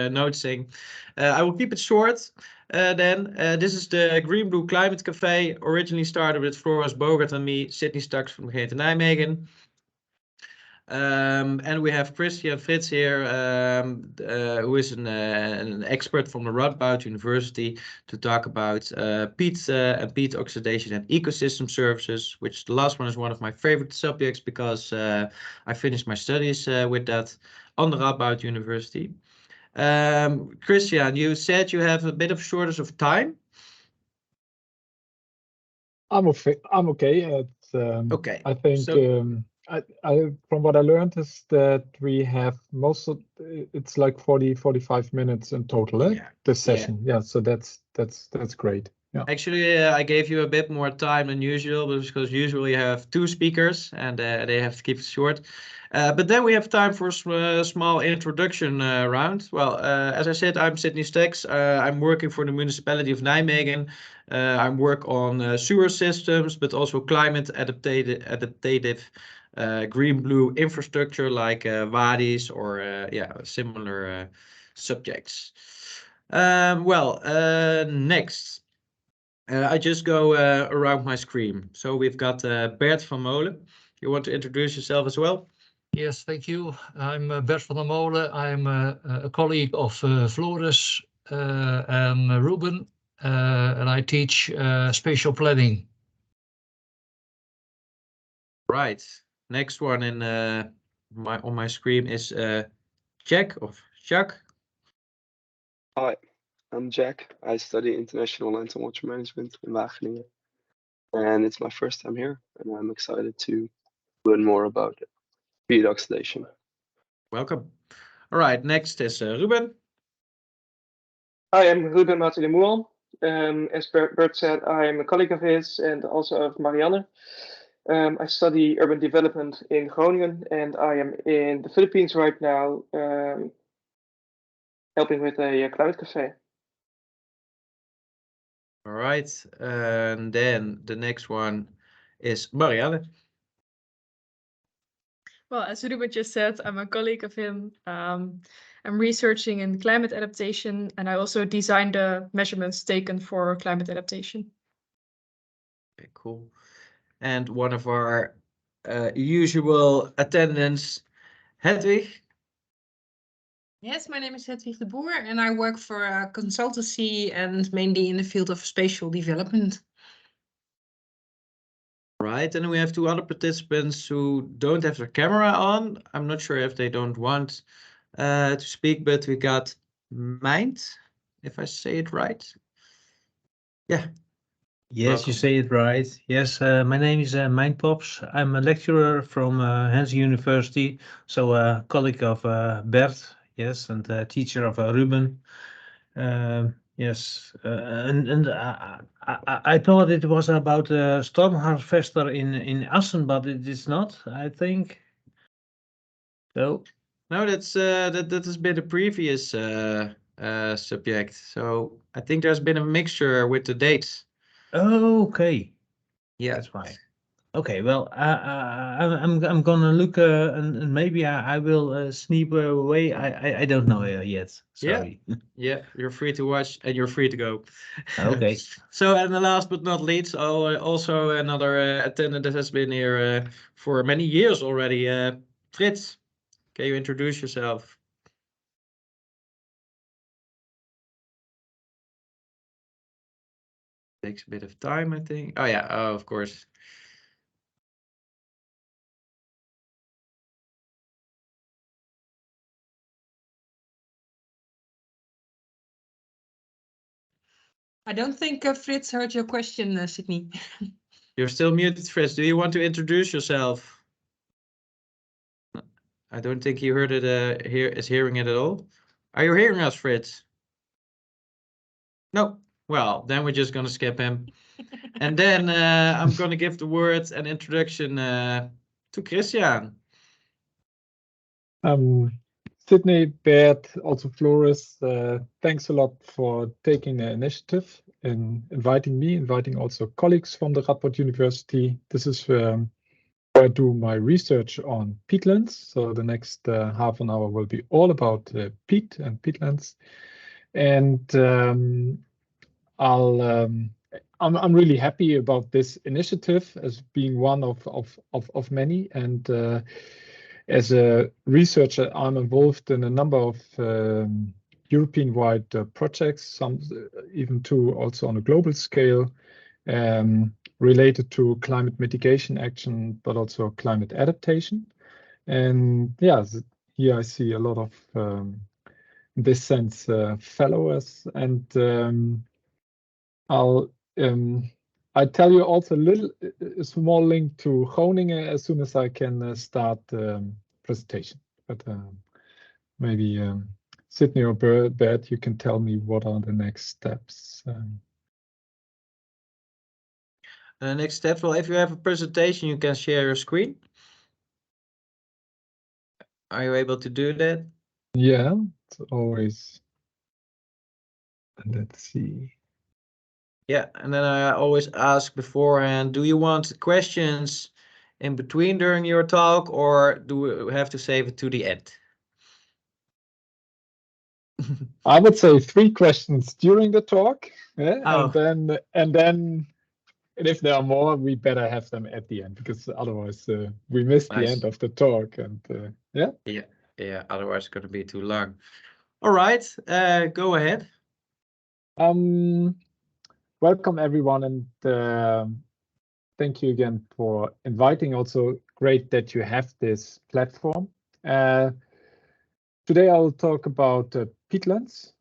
noticing. I will keep it short. This is the GroenBlauw Climatecafe. Originally started with Floris Bogert and me, Sydney Staks from the gemeente Nijmegen. And we have Christiaan Fritz here, who is an expert from the Radboud University to talk about peat and peat oxidation and ecosystem services, which the last one is one of my favorite subjects because I finished my studies with that on the Radboud University. Christiaan, you said you have a bit of shortage of time. I'm okay. Okay. I think so, from what I learned is that we have it's like 45 minutes in total, this session. Yeah, so that's great. Yeah. Actually, I gave you a bit more time than usual because usually you have 2 speakers and they have to keep it short. But then we have time for a small introduction round. Well, as I said, I'm Sydney Staks. I'm working for the municipality of Nijmegen. I work on sewer systems, but also climate adaptative GroenBlauw infrastructure like wadis or similar subjects. Next. I just go around my screen. So we've got Bert van Molen. You want to introduce yourself as well? Yes, thank you. I'm Bert van der Molen. I'm a colleague of Floris and Ruben, and I teach spatial planning. Right. Next one on my screen is Jack. Hi, I'm Jack. I study international land and water management in Wageningen, and it's my first time here, and I'm excited to learn more about peat oxidation. Welcome. All right, next is Ruben. Hi, I'm Ruben Martin de Mouan. As Bert said, I'm a colleague of his and also of Marianne. I study urban development in Groningen, and I am in the Philippines right now, helping with a climate cafe. All right, and then the next one is Marianne. Well, as Ruben just said, I'm a colleague of him. I'm researching in climate adaptation, and I also designed the measurements taken for climate adaptation. Okay, cool. And one of our usual attendants, Hedwig. Yes, my name is Hedwig de Boer, and I work for a consultancy and mainly in the field of spatial development. Right, and we have 2 other participants who don't have their camera on. I'm not sure if they don't want to speak, but we got Mind, if I say it right. Yeah. Yes, Welcome. You say it right. Yes, my name is Mind Pops. I'm a lecturer from Hans University, so a colleague of Bert, yes, and a teacher of Ruben. Yes, and I thought it was about a storm harvester in Assen, but it is not, I think. So no, that has been a previous subject. So I think there's been a mixture with the dates. Oh, okay. Yeah, that's fine. Okay, well, I'm gonna look and maybe I will sneak away. I don't know yet. Sorry. Yeah, you're free to watch and you're free to go. Okay. So, and the last but not least, also another attendant that has been here for many years already. Fritz, can you introduce yourself? Takes a bit of time, I think. Oh yeah, of course. I don't think Fritz heard your question, Sydney. You're still muted, Fritz. Do you want to introduce yourself? I don't think he heard it. Is hearing it at all. Are you hearing us, Fritz? No. Well, then we're just gonna skip him. And then I'm gonna give the word and introduction to Christiaan. Sydney, Bert, also Floris, thanks a lot for taking the initiative and inviting also colleagues from the Radboud University. This is I do my research on peatlands. So the next half an hour will be all about peat and peatlands. And I'm really happy about this initiative as being one of many. And as a researcher, I'm involved in a number of European-wide projects, some even two also on a global scale, related to climate mitigation action, but also climate adaptation. And yeah, here I see a lot of, in this sense, fellows. And I'll tell you also a small link to Groningen as soon as I can start the presentation. But maybe Sydney or Bert, you can tell me what are the next steps. Next step, well, if you have a presentation, you can share your screen. Are you able to do that? Yeah, it's always. Let's see. Yeah, and then I always ask beforehand, do you want questions in between during your talk, or do we have to save it to the end? I would say 3 questions during the talk, Oh. and then if there are more, we better have them at the end, because otherwise we miss the end of the talk. And yeah, otherwise it's going to be too long. All right, go ahead. Welcome everyone, and thank you again for inviting. Also great that you have this platform. Today I'll talk about peatlands,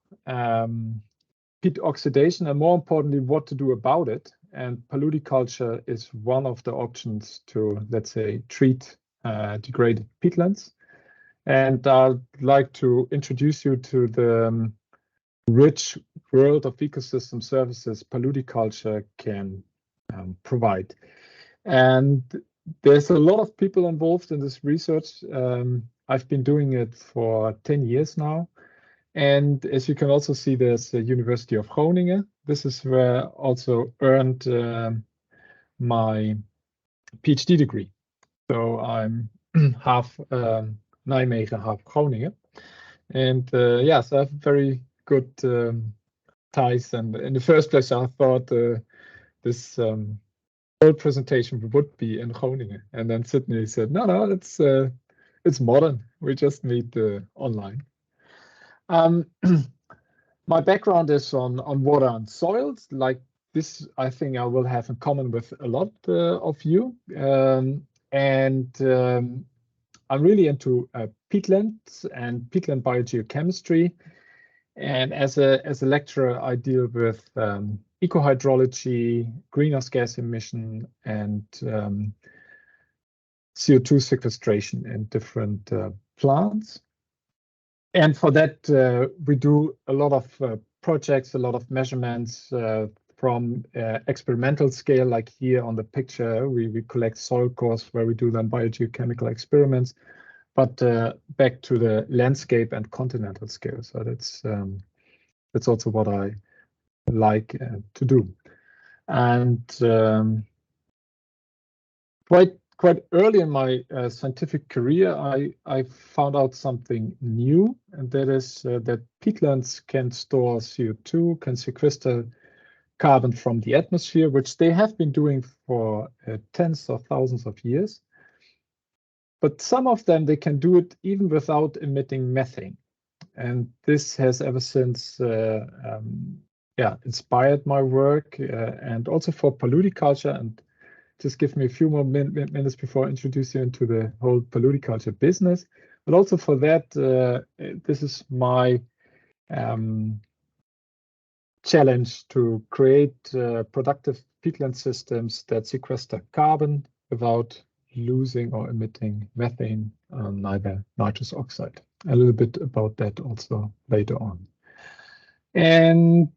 peat oxidation, and more importantly, what to do about it. And paludiculture is one of the options to, let's say, treat degraded peatlands. And I'd like to introduce you to the rich world of ecosystem services paludiculture can provide. And there's a lot of people involved in this research. I've been doing it for 10 years now. And as you can also see, there's the University of Groningen. This is where I also earned my PhD degree. So I'm half Nijmegen, half Groningen. And yeah, so I have very good ties. And in the first place, I thought this whole presentation would be in Groningen. And then Sydney said, no, it's modern. We just meet online. My background is on water and soils. Like this, I think I will have in common with a lot of you. I'm really into peatlands and peatland biogeochemistry. And as a lecturer, I deal with ecohydrology, greenhouse gas emission, and CO2 sequestration in different plants. And for that, we do a lot of projects, a lot of measurements from experimental scale, like here on the picture. We collect soil cores where we do then biogeochemical experiments, but back to the landscape and continental scale. So that's also what I like to do. And quite early in my scientific career, I found out something new, and that is that peatlands can store CO2, can sequester carbon from the atmosphere, which they have been doing for tens of thousands of years. But some of them, they can do it even without emitting methane. And this has ever since inspired my work, and also for paludiculture. And just give me a few more minutes before I introduce you into the whole paludiculture business. But also for that, this is my challenge to create productive peatland systems that sequester carbon without losing or emitting methane, neither nitrous oxide. A little bit about that also later on. And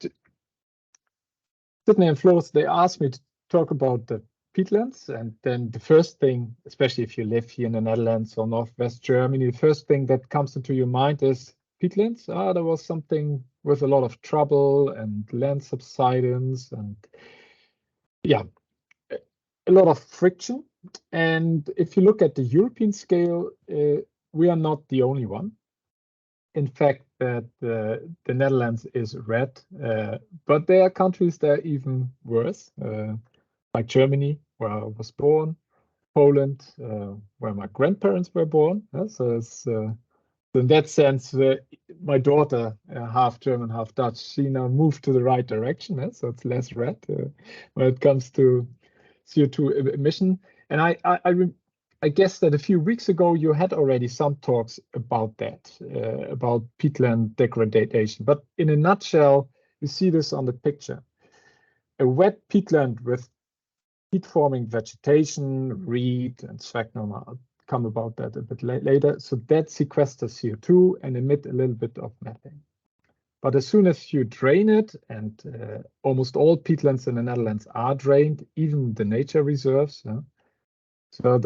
Sydney and Floris, they asked me to talk about the peatlands, and then the first thing, especially if you live here in the Netherlands or Northwest Germany, the first thing that comes into your mind is peatlands. There was something with a lot of trouble and land subsidence and a lot of friction. And if you look at the European scale, we are not the only one. In fact, that the Netherlands is red, but there are countries that are even worse, like Germany, where I was born, Poland, where my grandparents were born. So it's in that sense, my daughter, half German, half Dutch, she now moved to the right direction. So it's less red when it comes to CO2 emission. And I guess that a few weeks ago you had already some talks about that, about peatland degradation. But in a nutshell, you see this on the picture. A wet peatland with peat-forming vegetation, reed and sphagnum. I'll come about that a bit later. So that sequesters CO2 and emit a little bit of methane. But as soon as you drain it, and almost all peatlands in the Netherlands are drained, even the nature reserves. So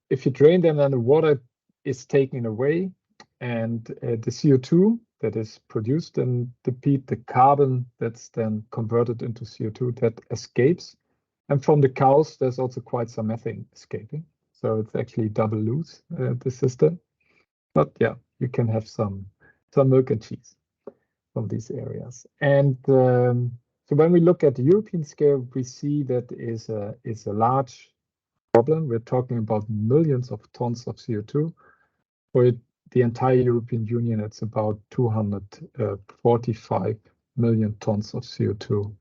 if you drain them, then the water is taken away, and the CO2 that is produced in the peat, the carbon that's then converted into CO2, that escapes. And from the cows, there's also quite some methane escaping. So it's actually double lose, the system. But yeah, you can have some milk and cheese from these areas. And so when we look at the European scale, we see that is a large problem. We're talking about millions of tons of CO2. For the entire European Union, it's about 245 million tons of CO2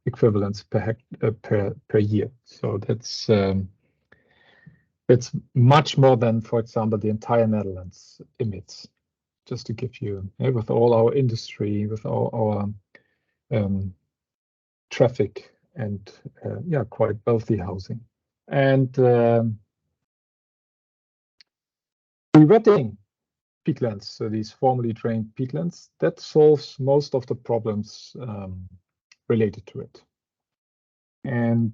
equivalents per year. So that's much more than, for example, the entire Netherlands emits. Just to give you, with all our industry, with all our traffic, and quite wealthy housing. And rewetting peatlands, so these formerly drained peatlands, that solves most of the problems related to it. And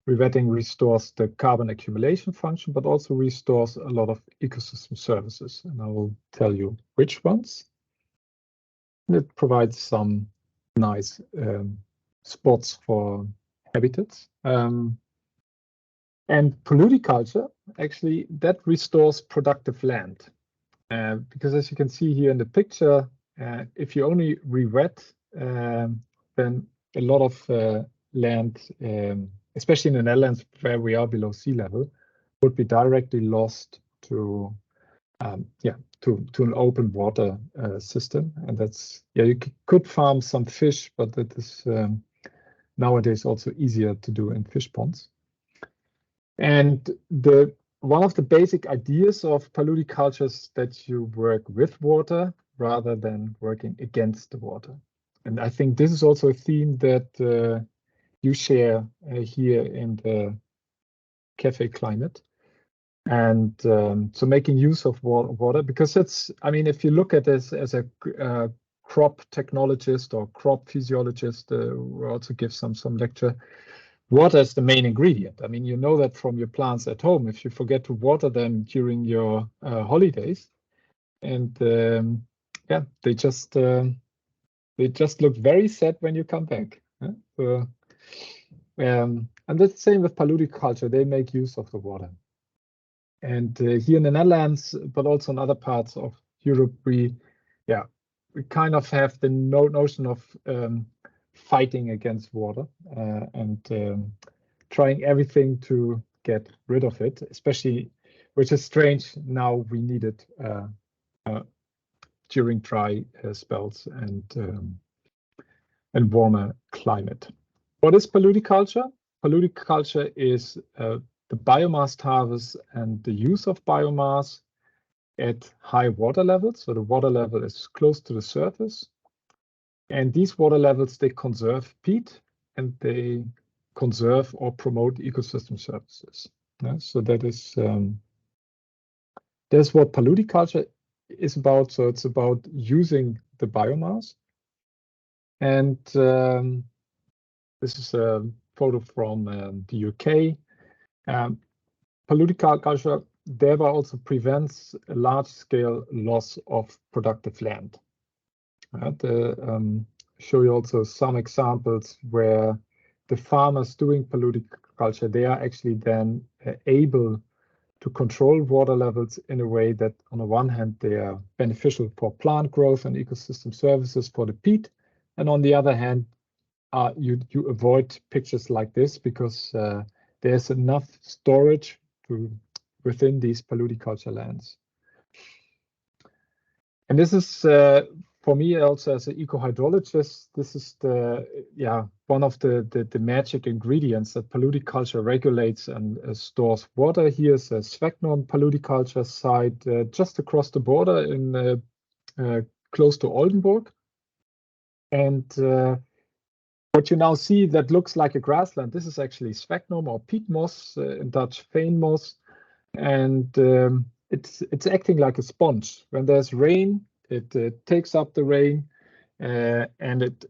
rewetting restores the carbon accumulation function, but also restores a lot of ecosystem services. And I will tell you which ones. And it provides some nice spots for habitats. And polludiculture, actually, that restores productive land. Because as you can see here in the picture, if you only re-wet, then a lot of land, especially in the Netherlands, where we are below sea level, would be directly lost to an open water system. And that's, you could farm some fish, but that is nowadays also easier to do in fish ponds. And one of the basic ideas of polludiculture is that you work with water rather than working against the water. And I think this is also a theme that you share here in the Cafe Climate. And so making use of water, because it's, I mean, if you look at this as a crop technologist or crop physiologist, we also give some lecture, water is the main ingredient. I mean, you know that from your plants at home. If you forget to water them during your holidays, and they just look very sad when you come back. And that's the same with polludiculture. They make use of the water. And here in the Netherlands, but also in other parts of Europe, we kind of have the notion of fighting against water and trying everything to get rid of it, especially, which is strange now, we need it during dry spells and warmer climate. What is polludiculture? Polludiculture is the biomass harvest and the use of biomass at high water levels. So the water level is close to the surface. And these water levels, they conserve peat and they conserve or promote ecosystem services. So that is that's what polludiculture is about. So it's about using the biomass. And this is a photo from the UK. Polludiculture thereby also prevents a large-scale loss of productive land. Show you also some examples where the farmers doing aquaculture, they are actually then able to control water levels in a way that, on the one hand, they are beneficial for plant growth and ecosystem services for the peat, and on the other hand, you avoid pictures like this because there's enough storage within these paludiculture lands. And this is, for me also as an eco-hydrologist, this is one of the magic ingredients that paludiculture regulates and stores water. Here's a Sphagnum paludiculture site just across the border in close to Oldenburg. And what you now see that looks like a grassland, this is actually Sphagnum or peat moss, in Dutch veen moss. And it's acting like a sponge. When there's rain, it takes up the rain, and it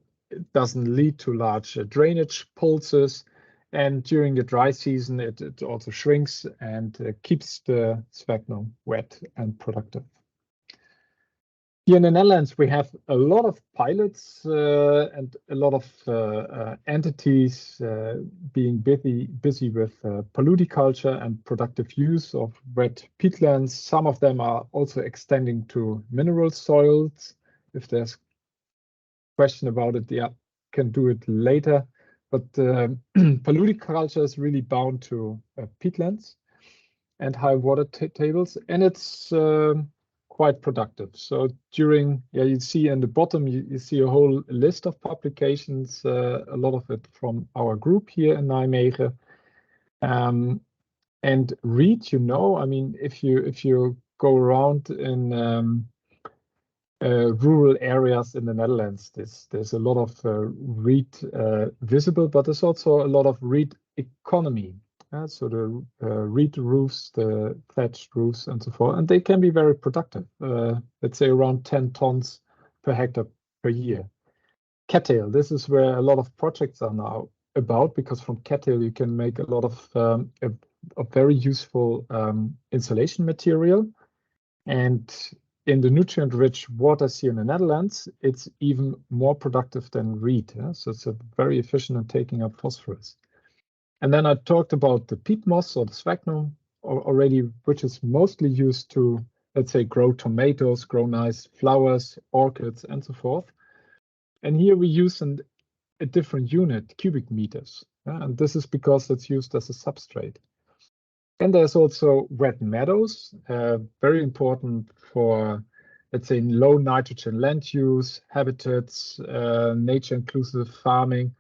doesn't lead to large drainage pulses. And during the dry season, it also shrinks and keeps the sphagnum wet and productive. Here in the Netherlands, we have a lot of pilots and a lot of entities being busy with paludiculture and productive use of wet peatlands. Some of them are also extending to mineral soils. If there's a question about it, yeah, can do it later. But paludiculture is really bound to peatlands and high water tables, and it's quite productive. So during, you see in the bottom, you see a whole list of publications, a lot of it from our group here in Nijmegen. And reed, I mean, if you go around in rural areas in the Netherlands, there's a lot of reed visible, but there's also a lot of reed economy. So the reed roofs, the thatched roofs, and so forth, and they can be very productive. Let's say around 10 tons per hectare per year. Cattail, this is where a lot of projects are now about, because from cattail you can make a lot of very useful insulation material. And in the nutrient-rich waters here in the Netherlands, it's even more productive than reed. So it's very efficient in taking up phosphorus. And then I talked about the peat moss or the sphagnum already, which is mostly used to, let's say, grow tomatoes, grow nice flowers, orchids, and so forth. And here we use a different unit, cubic meters. And this is because it's used as a substrate. And there's also wet meadows, very important for, let's say, low nitrogen land use, habitats, nature-inclusive farming.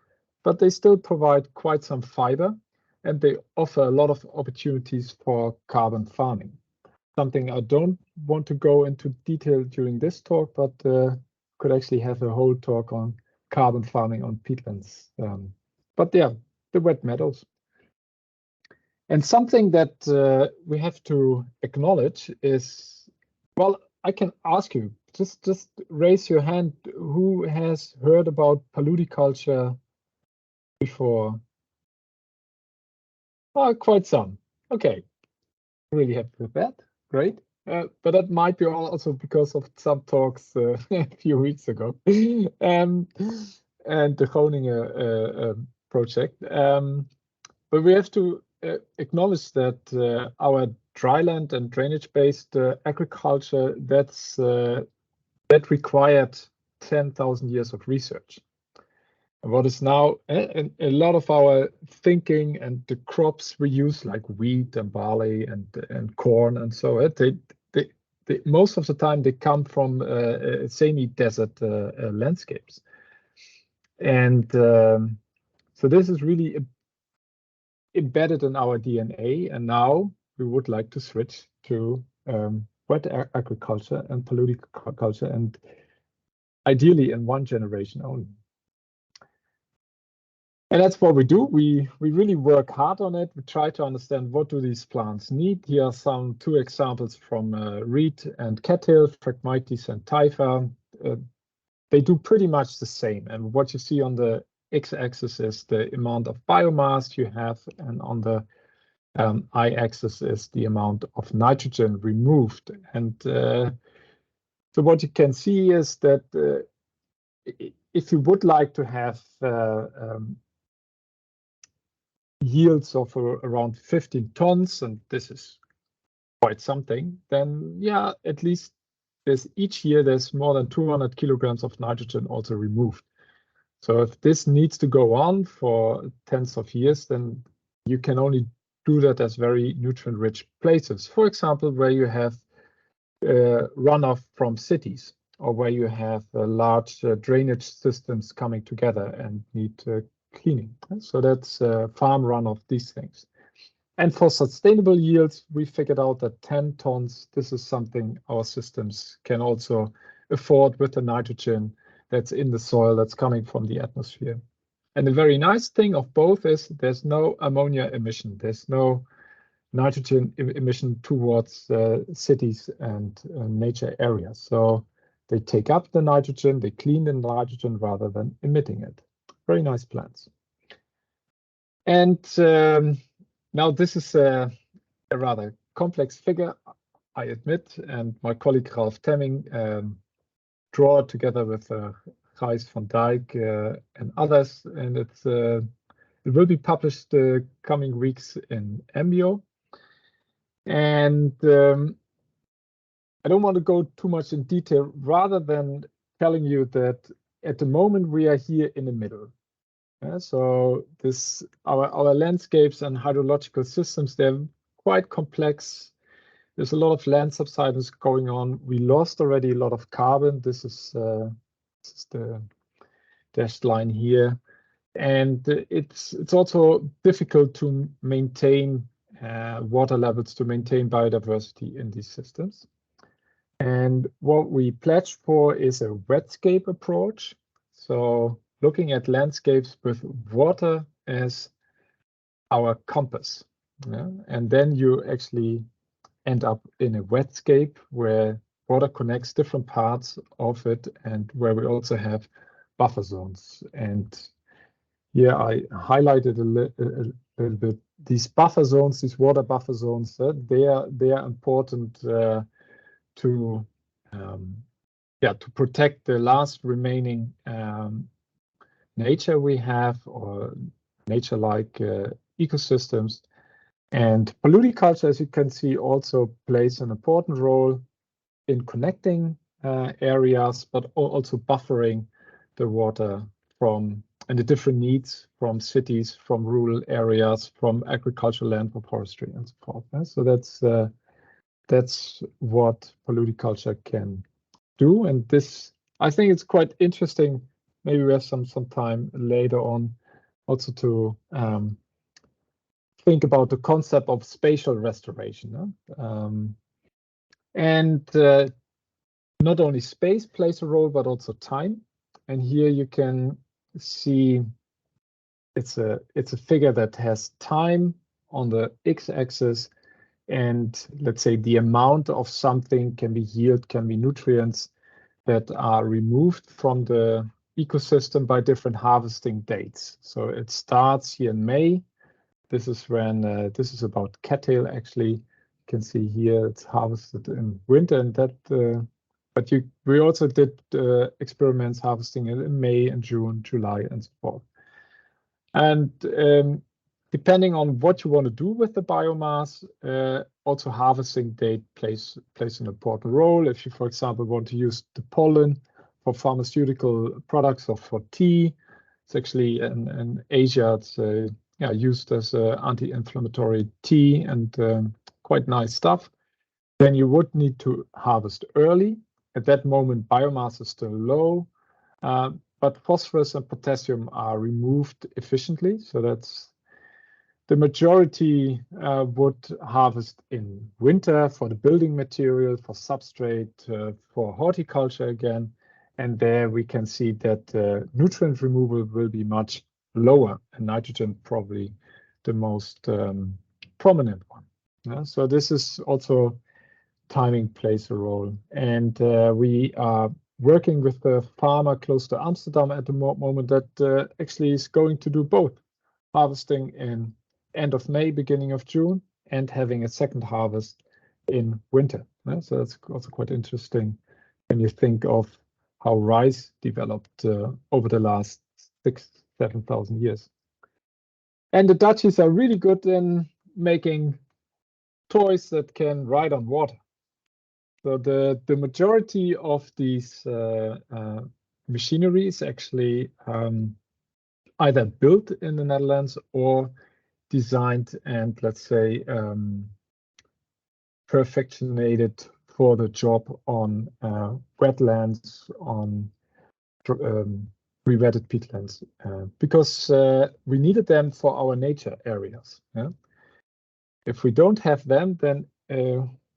But they still provide quite some fiber, and they offer a lot of opportunities for carbon farming. Something I don't want to go into detail during this talk, but could actually have a whole talk on carbon farming on peatlands. But yeah, the wet meadows. And something that we have to acknowledge is, well, I can ask you, just raise your hand, who has heard about paludiculture before? Oh, quite some. Okay, really happy with that. Great. But that might be also because of some talks a few weeks ago and the Groningen project. But we have to acknowledge that our dryland and drainage-based agriculture, that required 10,000 years of research. What is now a lot of our thinking and the crops we use, like wheat and barley and corn and so, they most of the time they come from semi-desert landscapes, and so this is really embedded in our DNA. And now we would like to switch to wet agriculture and paludiculture, and ideally in one generation only. And that's what we do. We really work hard on it. We try to understand what do these plants need. Here are two examples from reed and cattail, Phragmites and Typha. They do pretty much the same. And what you see on the x-axis is the amount of biomass you have, and on the y-axis is the amount of nitrogen removed. And so what you can see is that if you would like to have yields of around 15 tons, and this is quite something, then yeah, at least each year there's more than 200 kilograms of nitrogen also removed. So if this needs to go on for tens of years, then you can only do that as very nutrient-rich places. For example, where you have runoff from cities, or where you have large drainage systems coming together and need cleaning. So that's farm runoff, these things. And for sustainable yields, we figured out that 10 tons, this is something our systems can also afford with the nitrogen that's in the soil that's coming from the atmosphere. And the very nice thing of both is there's no ammonia emission. There's no nitrogen emission towards cities and nature areas. So they take up the nitrogen, they clean the nitrogen rather than emitting it. Very nice plants. And now this is a rather complex figure, I admit, and my colleague Ralf Temming draw it together with Gijs van Dijk and others, and it will be published the coming weeks in MBO. And I don't want to go too much in detail, rather than telling you that at the moment we are here in the middle. So our landscapes and hydrological systems, they're quite complex. There's a lot of land subsidence going on. We lost already a lot of carbon. This is the dashed line here. And it's also difficult to maintain water levels, to maintain biodiversity in these systems. And what we pledged for is a wetscape approach. So looking at landscapes with water as our compass. And then you actually end up in a wetscape where water connects different parts of it, and where we also have buffer zones. And here I highlighted a little bit these buffer zones, these water buffer zones. They are important to protect the last remaining nature we have, or nature-like ecosystems. And paludiculture, as you can see, also plays an important role in connecting areas, but also buffering the water from and the different needs from cities, from rural areas, from agricultural land, for forestry, and so forth. So that's what paludiculture can do. And this, I think it's quite interesting. Maybe we have some time later on also to think about the concept of spatial restoration. And not only space plays a role, but also time. And here you can see it's a figure that has time on the x-axis, and let's say the amount of something can be yield, can be nutrients that are removed from the ecosystem by different harvesting dates. So it starts here in May. This is when this is about cattail. Actually, you can see here it's harvested in winter, and that. But we also did experiments harvesting it in May and June, July, and so forth. And depending on what you want to do with the biomass, also harvesting date plays an important role. If you, for example, want to use the pollen for pharmaceutical products or for tea, it's actually in Asia, it's used as anti-inflammatory tea, and quite nice stuff. Then you would need to harvest early. At that moment, biomass is still low, but phosphorus and potassium are removed efficiently. So that's the majority would harvest in winter for the building material, for substrate, for horticulture again. And there we can see that nutrient removal will be much lower, and nitrogen probably the most prominent one. So this is also timing plays a role. And we are working with a farmer close to Amsterdam at the moment that actually is going to do both, harvesting in end of May, beginning of June, and having a second harvest in winter. So that's also quite interesting when you think of how rice developed over the last 6,000 to 7,000 years. And the Dutchies are really good in making toys that can ride on water. So the majority of these machinery is actually either built in the Netherlands or designed and, let's say, perfectionated for the job on wetlands, on re-wetted peatlands, because we needed them for our nature areas. Yeah? If we don't have them, then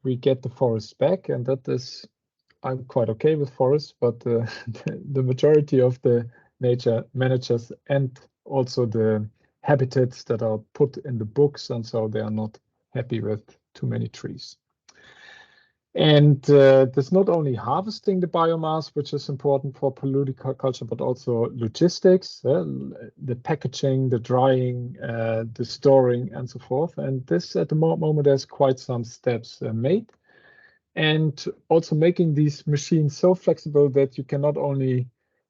we get the forests back, and that is, I'm quite okay with forests, but the majority of the nature managers and also the habitats that are put in the books, and so they are not happy with too many trees. And there's not only harvesting the biomass, which is important for polyculture, but also logistics, the packaging, the drying, the storing, and so forth. And this, at the moment, there's quite some steps made. And also making these machines so flexible that you can not only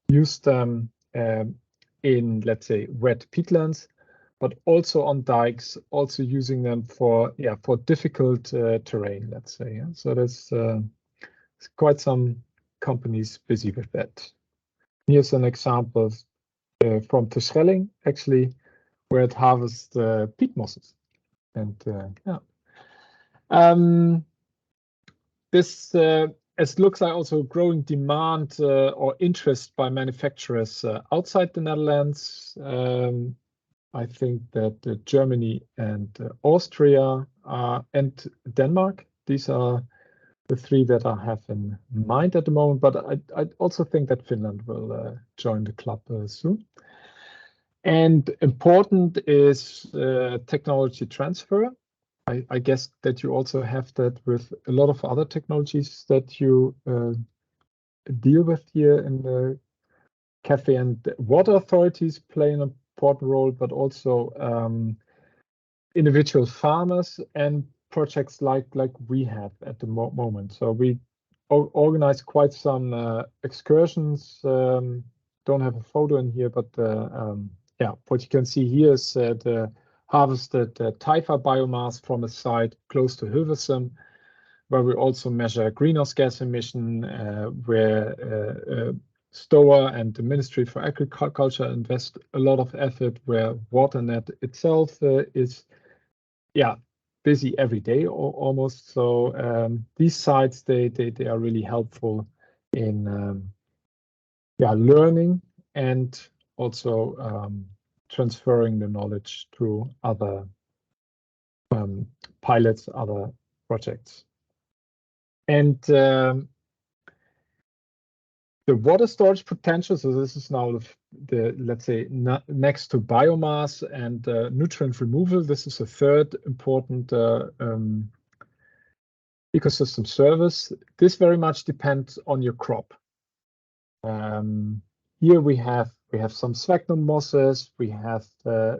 use them in, let's say, wet peatlands, but also on dikes, also using them for difficult terrain, let's say. Yeah? So there's quite some companies busy with that. Here's an example from Terschelling, actually, where it harvests peat mosses. And this it looks like also growing demand or interest by manufacturers outside the Netherlands. I think that Germany and Austria and Denmark, these are the three that I have in mind at the moment, but I also think that Finland will join the club soon. And important is technology transfer. I guess that you also have that with a lot of other technologies that you deal with here in the cafe, and water authorities play an important role, but also individual farmers and projects like we have at the moment. So we organize quite some excursions. Don't have a photo in here, but what you can see here is the harvested Typha biomass from a site close to Hilversum, where we also measure greenhouse gas emission, where STOA and the Ministry for Agriculture invest a lot of effort, where WaterNet itself is busy every day almost. So these sites, they are really helpful in learning and also transferring the knowledge to other pilots, other projects. And the water storage potential, so this is now the let's say, next to biomass and nutrient removal, this is a third important ecosystem service. This very much depends on your crop. Here we have some sphagnum mosses, we have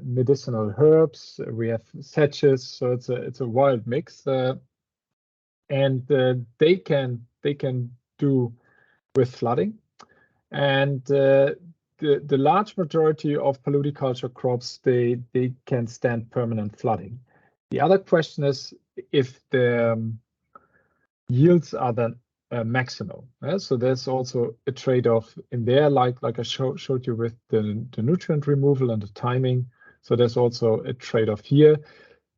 medicinal herbs, we have sedges, so it's a wild mix, and they can do with flooding, and the large majority of polyculture crops, they can stand permanent flooding. The other question is if the yields are then maximal. So there's also a trade-off in there, like I showed you with the nutrient removal and the timing. So there's also a trade-off here.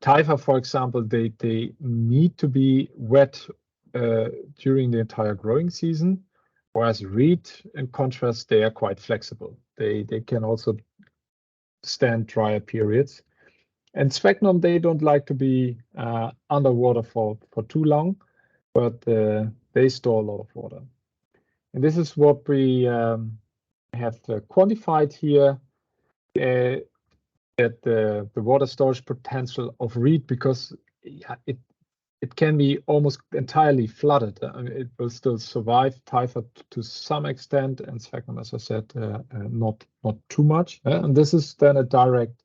Typha, for example, they need to be wet during the entire growing season, whereas reed, in contrast, they are quite flexible. They can also stand drier periods. And sphagnum, they don't like to be underwater for too long, but they store a lot of water. And this is what we have quantified here, that the water storage potential of reed, because it can be almost entirely flooded. I mean, it will still survive Typha to some extent, and sphagnum, as I said, not too much. And this is then a direct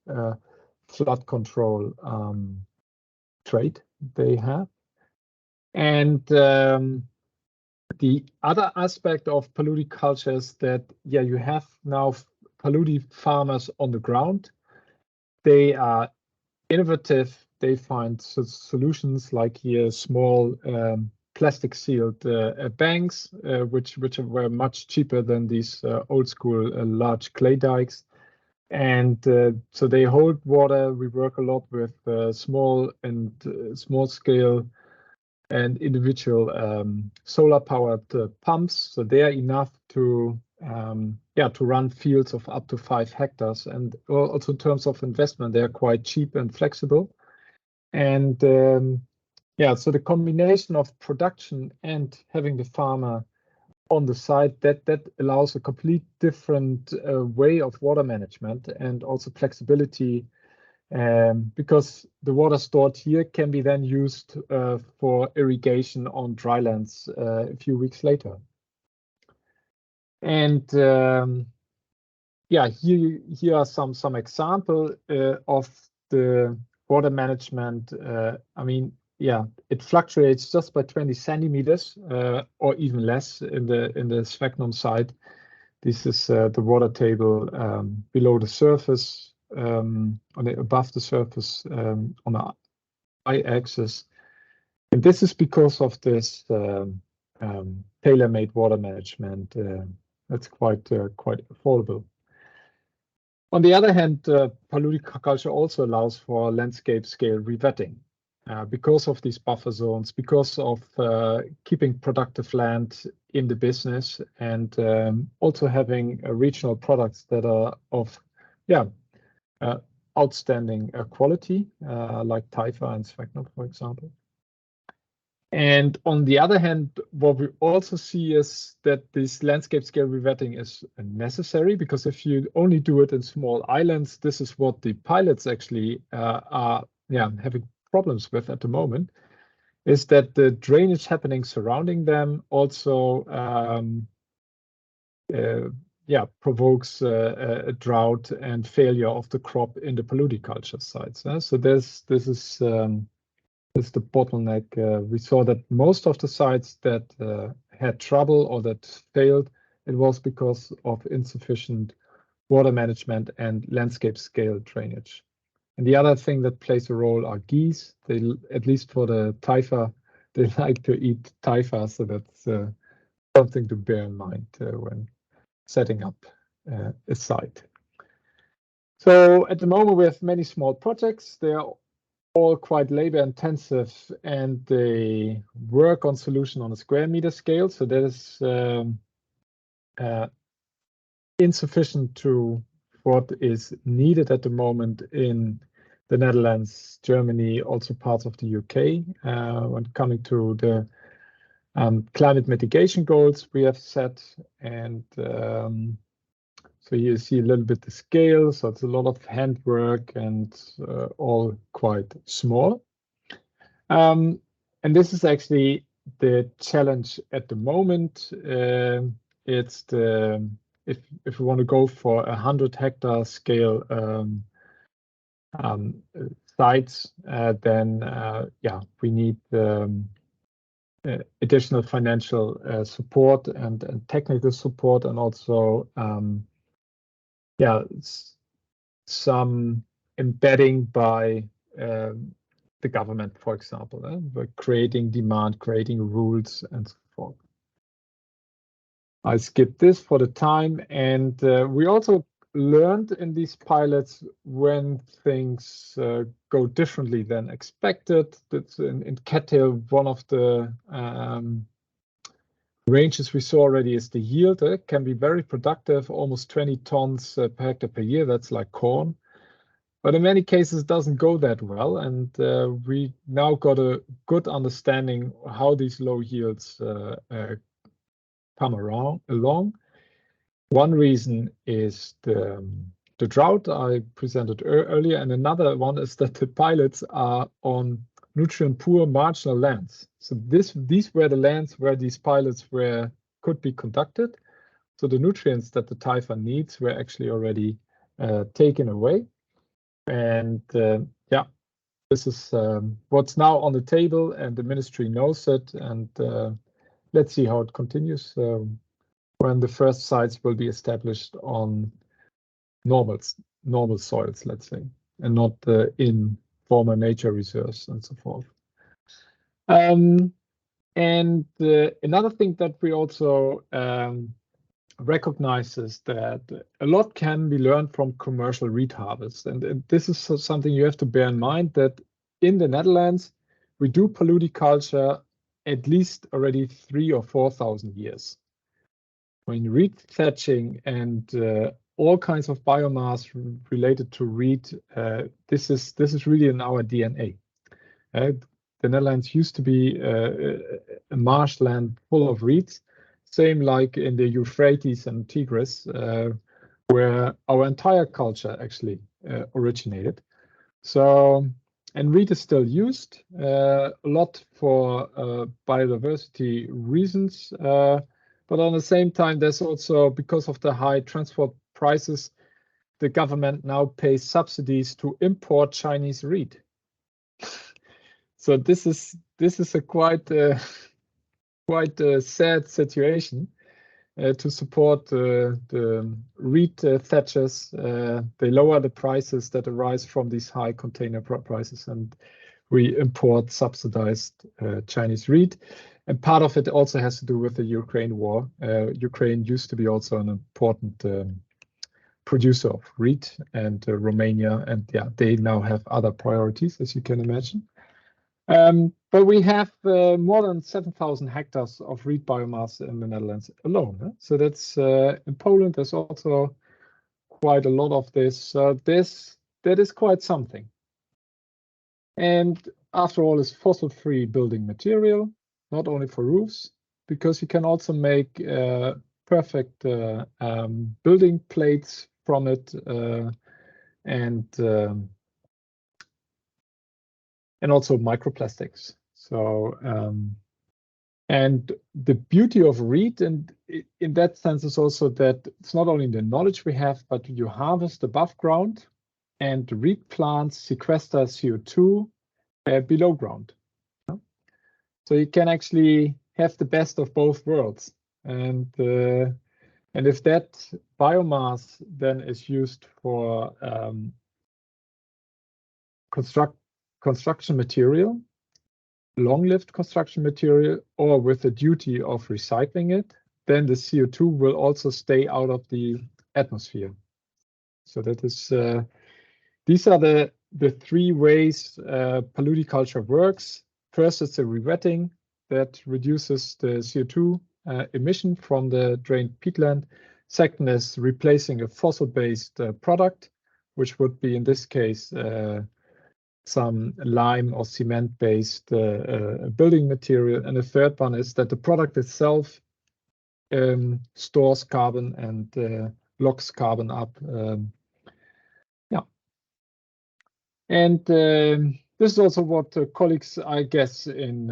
flood control trait they have. And the other aspect of polyculture is that, you have now polyculture farmers on the ground. they are innovative. They find solutions like here small plastic sealed banks, which were much cheaper than these old school large clay dikes. And so they hold water. We work a lot with small scale and individual solar powered pumps. So they are enough to run fields of up to 5 hectares. And also in terms of investment, they are quite cheap and flexible. And so the combination of production and having the farmer on the side, that allows a complete different way of water management and also flexibility, because the water stored here can be then used for irrigation on drylands a few weeks later. And here are some example of the water management. It fluctuates just by 20 centimeters or even less in the sphagnum side. This is the water table below the surface, above the surface on the y-axis. And this is because of this tailor-made water management. That's quite affordable. On the other hand, paludiculture also allows for landscape scale revetting because of these buffer zones, because of keeping productive land in the business, and also having regional products that are of outstanding quality, like Taifa and sphagnum, for example. And on the other hand, what we also see is that this landscape scale revetting is necessary, because if you only do it in small islands, this is what the pilots actually are having problems with at the moment, is that the drainage happening surrounding them also provokes a drought and failure of the crop in the paludiculture sites. So this is the bottleneck. We saw that most of the sites that had trouble or that failed, it was because of insufficient water management and landscape scale drainage. And the other thing that plays a role are geese. They, at least for the Taifa, they like to eat Taifa, so that's something to bear in mind when setting up a site. So at the moment we have many small projects. They are all quite labor intensive, and they work on solution on a square meter scale. So that is insufficient to what is needed at the moment in the Netherlands, Germany, also parts of the UK, when coming to the climate mitigation goals we have set. And so you see a little bit the scale, so it's a lot of handwork and all quite small. And this is actually the challenge at the moment. It's the if we want to go for 100 hectare scale sites, then we need additional financial support and technical support, and also some embedding by the government, for example, by creating demand, creating rules, and so forth. I skip this for the time, and we also learned in these pilots when things go differently than expected. That's in cattail, one of the ranges we saw already is the yield. It can be very productive, almost 20 tons per hectare per year. That's like corn. But in many cases, it doesn't go that well. And we now got a good understanding how these low yields come along. One reason is the drought I presented earlier, and another one is that the pilots are on nutrient-poor marginal lands. So these were the lands where these pilots could be conducted. So the nutrients that the Taifa needs were actually already taken away. And this is what's now on the table, and the ministry knows it. And let's see how it continues when the first sites will be established on normal soils, let's say. and not in former nature reserves and so forth. And another thing that we also recognize is that a lot can be learned from commercial reed harvest. And this is something you have to bear in mind, that in the Netherlands, we do paludiculture at least already 3,000 or 4,000 years. When reed thatching and all kinds of biomass related to reed, this is really in our DNA. The Netherlands used to be a marshland full of reeds, same like in the Euphrates and Tigris, where our entire culture actually originated. So, and reed is still used a lot for biodiversity reasons, but on the same time, there's also, because of the high transport prices, the government now pays subsidies to import Chinese reed. So this is a quite sad situation to support the reed thatchers. They lower the prices that arise from these high container prices, and we import subsidized Chinese reed. And part of it also has to do with the Ukraine war. Ukraine used to be also an important producer of reed, and Romania, and yeah, they now have other priorities, as you can imagine. But we have more than 7,000 hectares of reed biomass in the Netherlands alone. So that's in Poland. There's also quite a lot of this. That is quite something. And after all, it's fossil-free building material, not only for roofs, because you can also make perfect building plates from it, and also microplastics. So, and the beauty of reed, and in that sense, is also that it's not only the knowledge we have, but you harvest above ground, and reed plants sequester CO2 below ground. So you can actually have the best of both worlds. And if that biomass then is used for construction material, long-lived construction material, or with the duty of recycling it, then the CO2 will also stay out of the atmosphere. So that is, these are the three ways paludiculture works. First, it's a rewetting that reduces the CO2 emission from the drained peatland. Second is replacing a fossil-based product, which would be in this case some lime or cement-based building material. And the third one is that the product itself stores carbon and locks carbon up. And this is also what colleagues, I guess, in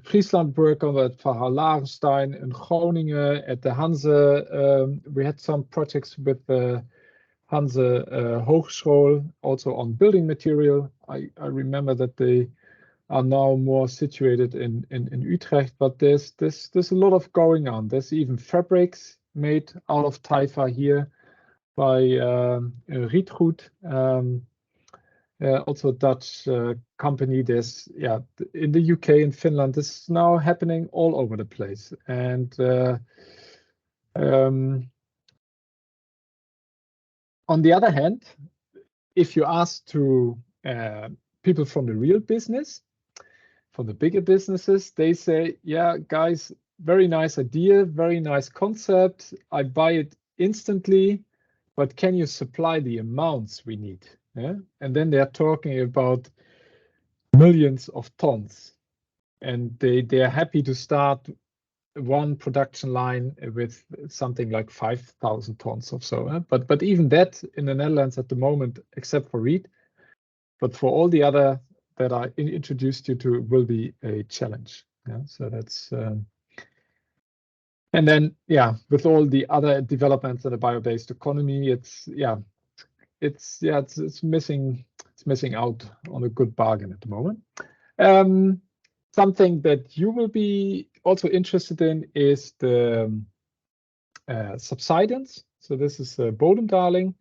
Friesland work on, at Verhaal Larenstein, in Groningen, at the Hanze. We had some projects with the Hanze Hogeschool, also on building material. I remember that they are now more situated in Utrecht, but there's a lot of going on. There's even fabrics made out of Taifa here by Rietgoed, also a Dutch company. There's, yeah, in the UK and Finland, this is now happening all over the place. And on the other hand, if you ask to people from the real business, from the bigger businesses, they say, yeah, guys, very nice idea, very nice concept. I buy it instantly, but can you supply the amounts we need? Yeah? And then they're talking about millions of tons. And they are happy to start one production line with something like 5,000 tons or so. But even that in the Netherlands at the moment, except for reed, but for all the other that I introduced you to, will be a challenge. Yeah, so that's and then, yeah, with all the other developments in the bio-based economy, it's missing out on a good bargain at the moment. Something that you will be also interested in is the subsidence. So this is bodemdaling.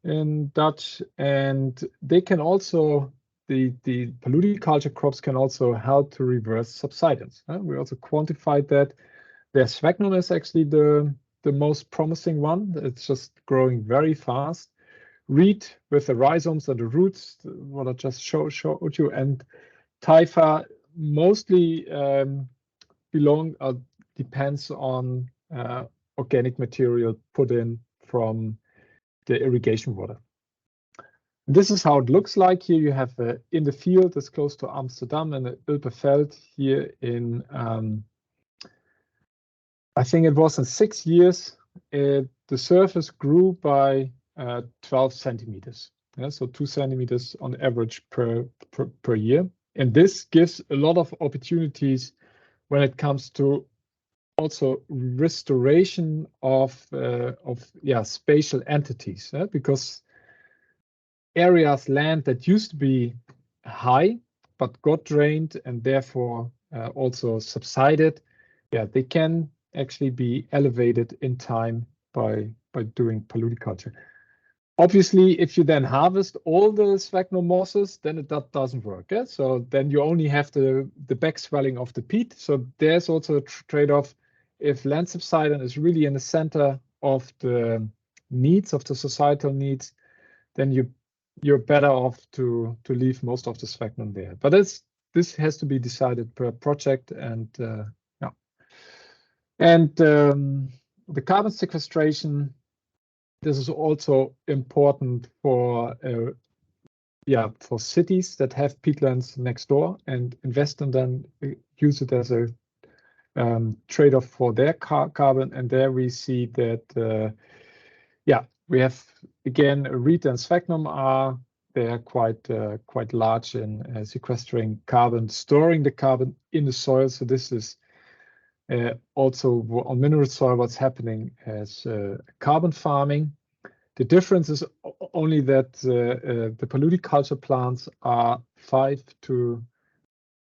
in Dutch, and they can also, the paludiculture crops can also help to reverse subsidence. We also quantified that. The sphagnum is actually the most promising one. It's just growing very fast. Reed with the rhizomes and the roots, what I just showed you, and Typha mostly depends on organic material put in from the irrigation water. This is how it looks like. Here you have in the field, it's close to Amsterdam, and Ulpeveld here in, I think it was in 6 years, the surface grew by 12 centimeters. Yeah, so 2 centimeters on average per year. And this gives a lot of opportunities when it comes to also restoration of spatial entities, because land that used to be high but got drained and therefore also subsided, they can actually be elevated in time by doing paludiculture. Obviously, if you then harvest all the sphagnum mosses, then that doesn't work. Yeah? So then you only have the back swelling of the peat. So there's also a trade-off. If land subsidence is really in the center of the needs, of the societal needs, then you're better off to leave most of the sphagnum there. But this has to be decided per project, and the carbon sequestration. This is also important for cities that have peatlands next door and invest in them, use it as a trade-off for their carbon. And there we see that, we have again reed and sphagnum they are quite large in sequestering carbon, storing the carbon in the soil. So this is also on mineral soil what's happening as carbon farming. The difference is only that the paludiculture plants are 50 to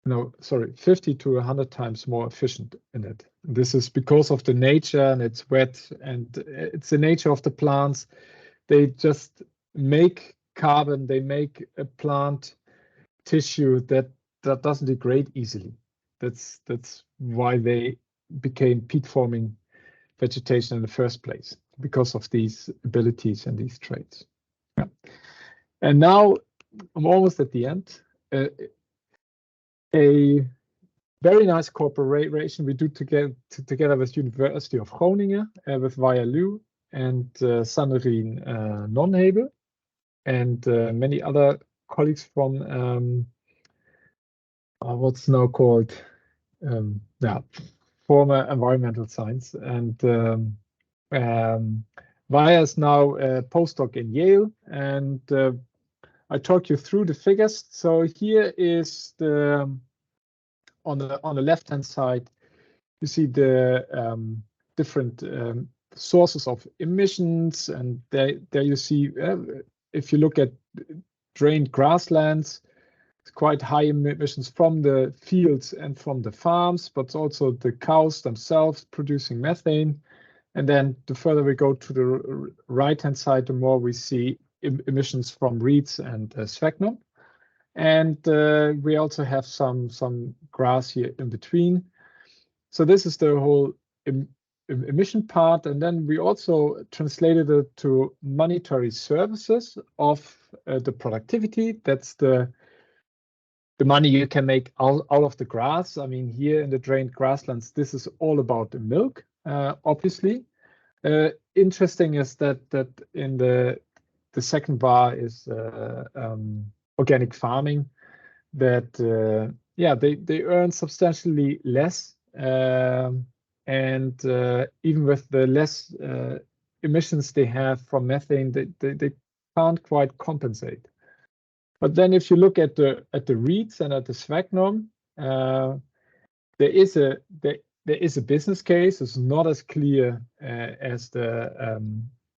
100 times more efficient in it. This is because of the nature, and it's wet, and it's the nature of the plants. They just make carbon, they make a plant tissue that doesn't degrade easily. That's why they became peat-forming vegetation in the first place, because of these abilities and these traits. Yeah. And now I'm almost at the end. A very nice cooperation we do together with University of Groningen, with Via-Lu and Sanderine Nonhebel, and many other colleagues from what's now called former environmental science. And Via is now a postdoc in Yale, and I talk you through the figures. So here is on the left-hand side, you see the different sources of emissions, and there you see if you look at drained grasslands, it's quite high emissions from the fields and from the farms, but also the cows themselves producing methane. And then the further we go to the right-hand side, the more we see emissions from reeds and sphagnum. And we also have some grass here in between. So this is the whole emission part. And then we also translated it to monetary services of the productivity. That's the money you can make out of the grass. I mean, here in the drained grasslands, this is all about the milk, obviously. Interesting is that in the second bar is organic farming, that they earn substantially less, and even with the less emissions they have from methane, they can't quite compensate. But then if you look at the reeds and at the sphagnum, there is a business case. It's not as clear as the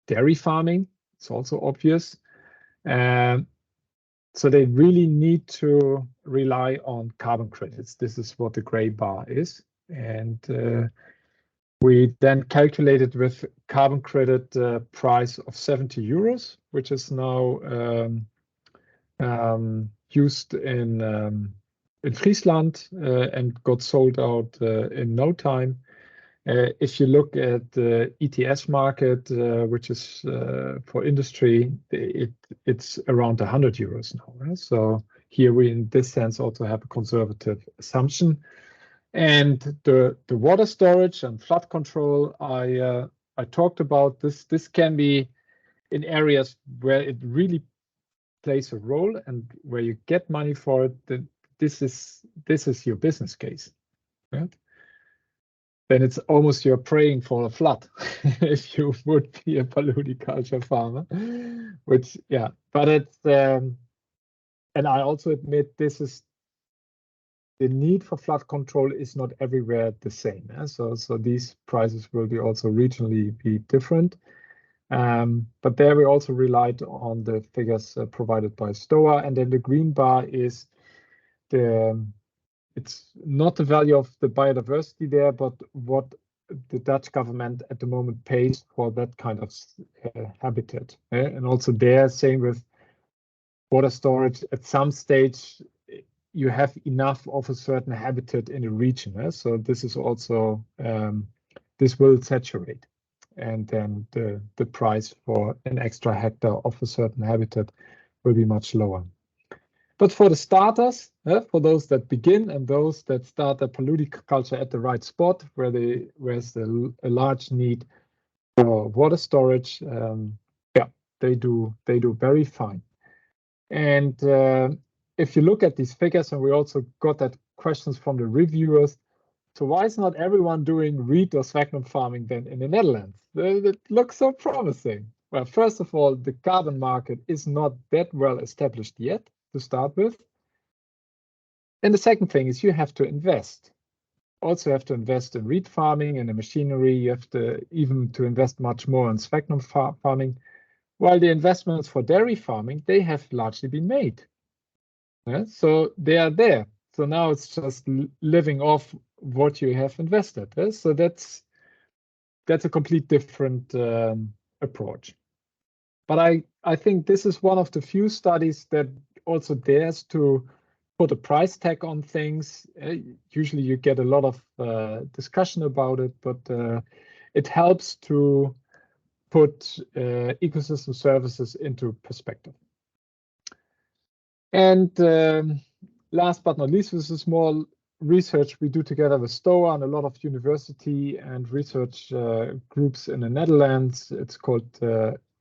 dairy farming. It's also obvious. So they really need to rely on carbon credits. This is what the gray bar is. And We then calculated with carbon credit price of 70 euros, which is now used in Friesland and got sold out in no time. If you look at the ETS market, which is for industry, it's around 100 euros now. Right? So here we, in this sense, also have a conservative assumption. And the water storage and flood control, I talked about this. This can be in areas where it really plays a role and where you get money for it. Then this is your business case. Right? Then it's almost you're praying for a flood if you would be a paludiculture farmer, which, yeah, but it's, and I also admit this is, the need for flood control is not everywhere the same. So these prices will be also regionally be different. But there we also relied on the figures provided by STOA, and then the green bar is it's not the value of the biodiversity there, but what the Dutch government at the moment pays for that kind of habitat. And also there, same with water storage, at some stage, you have enough of a certain habitat in a region. So this is also, this will saturate. And then the price for an extra hectare of a certain habitat will be much lower. But for the starters, for those that begin and those that start their paludiculture at the right spot, where there's a large need for water storage, yeah, they do very fine. And if you look at these figures, and we also got that questions from the reviewers, so why is not everyone doing reed or sphagnum farming then in the Netherlands? It looks so promising. Well, first of all, the carbon market is not that well established yet to start with. And the second thing is you have to invest. Also have to invest in reed farming and in machinery. You have to even to invest much more in sphagnum farming. While the investments for dairy farming, they have largely been made. So they are there. So now it's just living off what you have invested. So that's a complete different approach. But I think this is one of the few studies that also dares to put a price tag on things. Usually you get a lot of discussion about it, but it helps to put ecosystem services into perspective. And last but not least, this is small research we do together with STOA and a lot of university and research groups in the Netherlands. It's called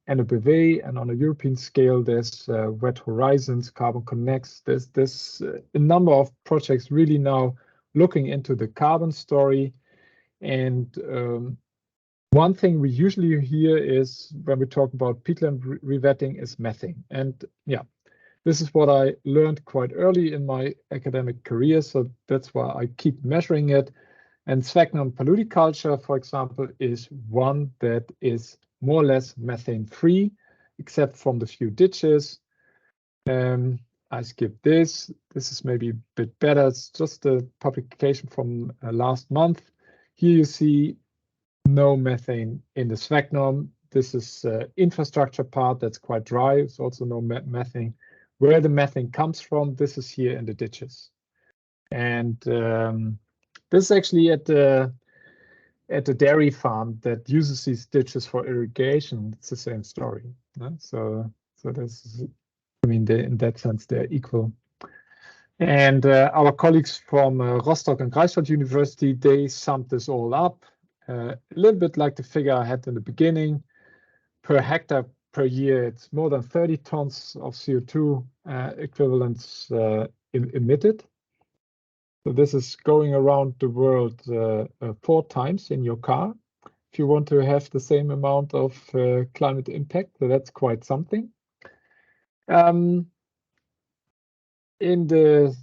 NOBV, and on a European scale, there's Wet Horizons, Carbon Connects. There's a number of projects really now looking into the carbon story. And one thing we usually hear is when we talk about peatland revetting is methane. And yeah, this is what I learned quite early in my academic career. So that's why I keep measuring it. And sphagnum paludiculture, for example, is one that is more or less methane free, except from the few ditches. I skipped this. This is maybe a bit better. It's just a publication from last month. Here you see no methane in the sphagnum. This is infrastructure part that's quite dry. It's also no methane. Where the methane comes from, this is here in the ditches. And this is actually at the dairy farm that uses these ditches for irrigation. It's the same story. So this is, I mean, in that sense, they're equal. And our colleagues from Rostock and Greifswald University, they summed this all up. A little bit like the figure I had in the beginning. Per hectare per year, it's more than 30 tons of CO2 equivalents emitted. So this is going around the world 4 times in your car. If you want to have the same amount of climate impact, so that's quite something. In the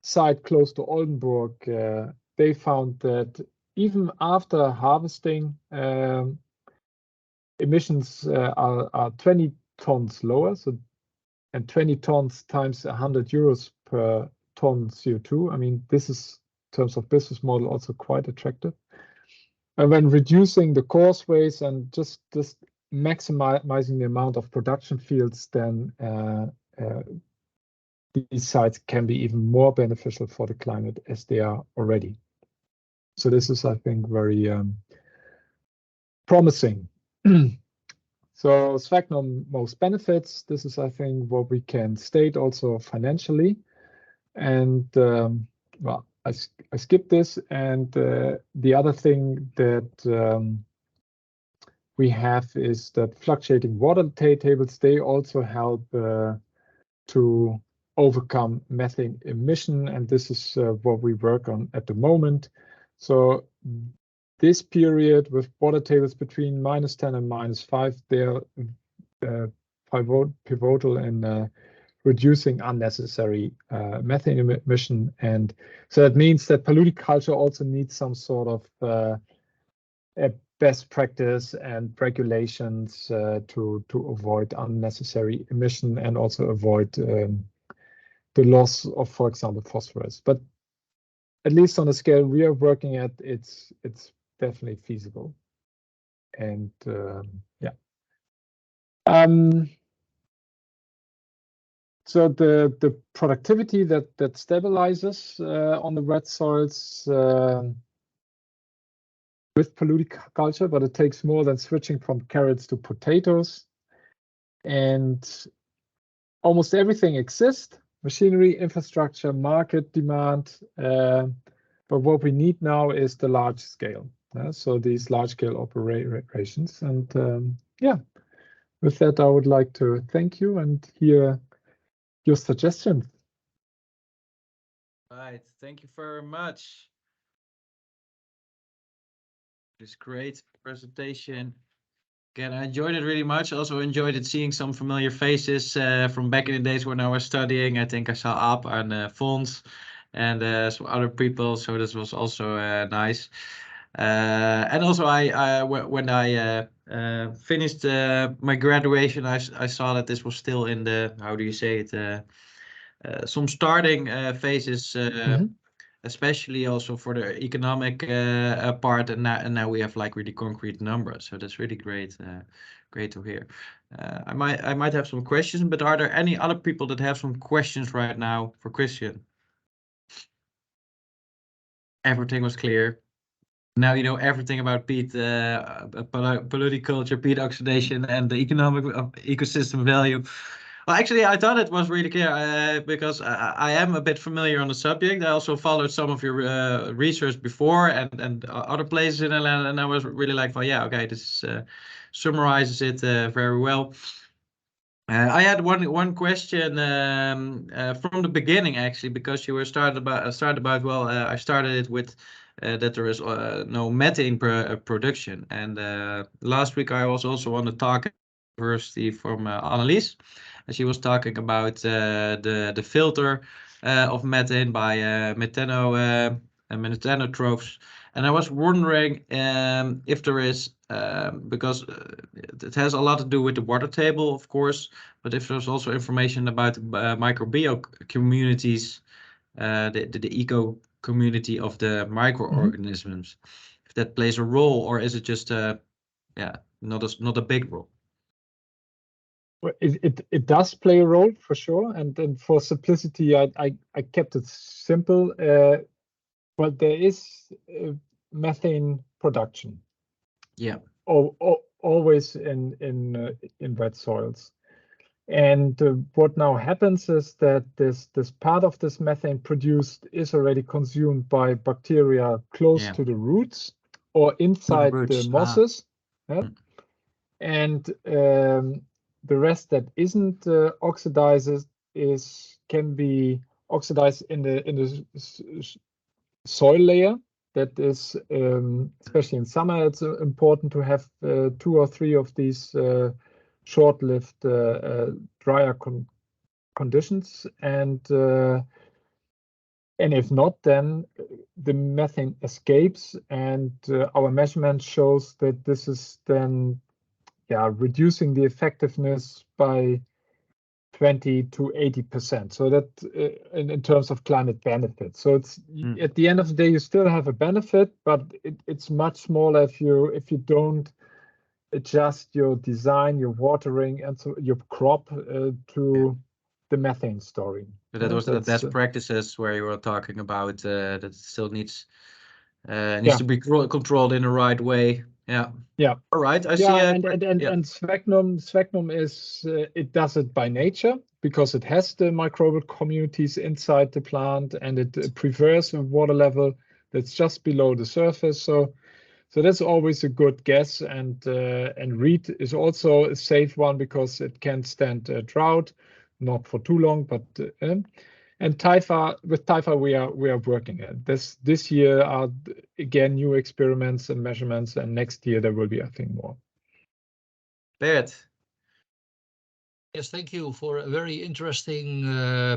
site close to Oldenburg, they found that even after harvesting, emissions are 20 tons lower. So, and 20 tons times 100 euros per ton CO2. I mean, this is, in terms of business model, also quite attractive. when reducing the causeways and just maximizing the amount of production fields, then these sites can be even more beneficial for the climate as they are already. So this is, I think, very promising. So sphagnum most benefits. This is, I think, what we can state also financially. And well, I skipped this. And the other thing that we have is that fluctuating water tables, they also help to overcome methane emission. And this is what we work on at the moment. So this period with water tables between -10 and -5, they're pivotal in reducing unnecessary methane emission. And so that means that pollution also needs some sort of best practice and regulations to avoid unnecessary emission and also avoid the loss of, for example, phosphorus. But at least on the scale we are working at, it's definitely feasible. And yeah. So the productivity that stabilizes on the wet soils with pollution, but it takes more than switching from carrots to potatoes. And almost everything exists: machinery, infrastructure, market demand. But what we need now is the large scale. So these large scale operations. And yeah, with that, I would like to thank you and hear your suggestions. Right, thank you very much. This great presentation. Again, I enjoyed it really much. Also enjoyed it seeing some familiar faces from back in the days when I was studying. I think I saw Aap and Fons and some other people. So this was also nice. And also, when I finished my graduation, I saw that this was still in the, how do you say it, some starting phases. Especially also for the economic part, and now we have like really concrete numbers. So that's really great, great to hear. I might have some questions, but are there any other people that have some questions right now for Christiaan? Everything was clear. Now you know everything about peat, pollution, peat oxidation, and the economic ecosystem value. Well, actually, I thought it was really clear because I am a bit familiar on the subject. I also followed some of your research before and other places in the land, and I was really like, well, yeah, okay, this summarizes it very well. I had one question from the beginning, actually, because you were started about well, I started it with that there is no methane production, and last week I was also on the talk at the university from Annelies. And she was talking about the filter of methane by methanotrophs. And I was wondering if there is, because it has a lot to do with the water table, of course, but if there's also information about microbial communities, the eco community of the microorganisms, if that plays a role, or is it just yeah, not a big role? Well, it does play a role for sure, and then for simplicity, I kept it simple. But there is methane production. Yeah. Always in wet soils, and what now happens is that this part of this methane produced is already consumed by bacteria close to the roots or inside the mosses, and the rest that isn't oxidized can be oxidized in the soil layer. That is, especially in summer, it's important to have 2 or 3 of these short-lived drier conditions, and if not, then the methane escapes, and our measurement shows that this is then reducing the effectiveness by 20 to 80%. So that in terms of climate benefits. So it's at the end of the day, you still have a benefit, but it's much smaller if you don't adjust your design, your watering, and so your crop to the methane story. So that was the best practices where you were talking about that it still needs to be controlled in the right way. Yeah. Yeah. All right. I see. And sphagnum is it does it by nature because it has the microbial communities inside the plant, and it prefers a water level that's just below the surface. So that's always a good guess. And reed is also a safe one because it can stand drought, not for too long, but. And with Typha, we are working at this year are again new experiments and measurements, and next year there will be, I think, more. Bert. Yes, thank you for a very interesting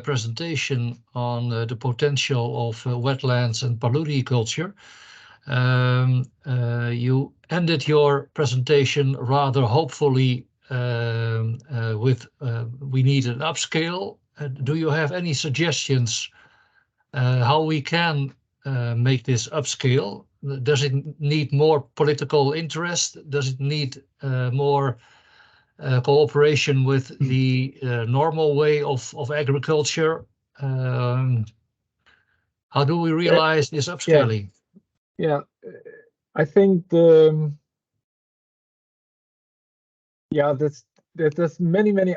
presentation on the potential of wetlands and paludiculture. You ended your presentation rather hopefully with we need an upscale. Do you have any suggestions how we can make this upscale? Does it need more political interest? Does it need more cooperation with the normal way of agriculture? How do we realize this upscaling? Yeah, I think there's many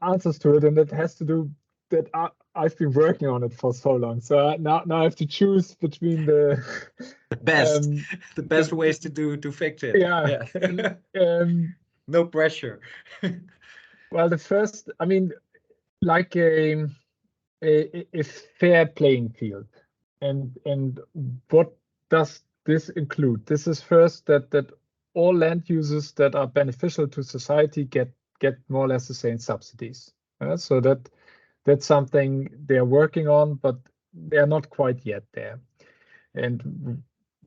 answers to it, and that has to do that I've been working on it for so long. So now I have to choose between the best ways to fix it. Yeah. No pressure. Well, the first, I mean, like a fair playing field, and what does this include? This is first that all land uses that are beneficial to society get more or less the same subsidies. So that's something they're working on, but they're not quite yet there. And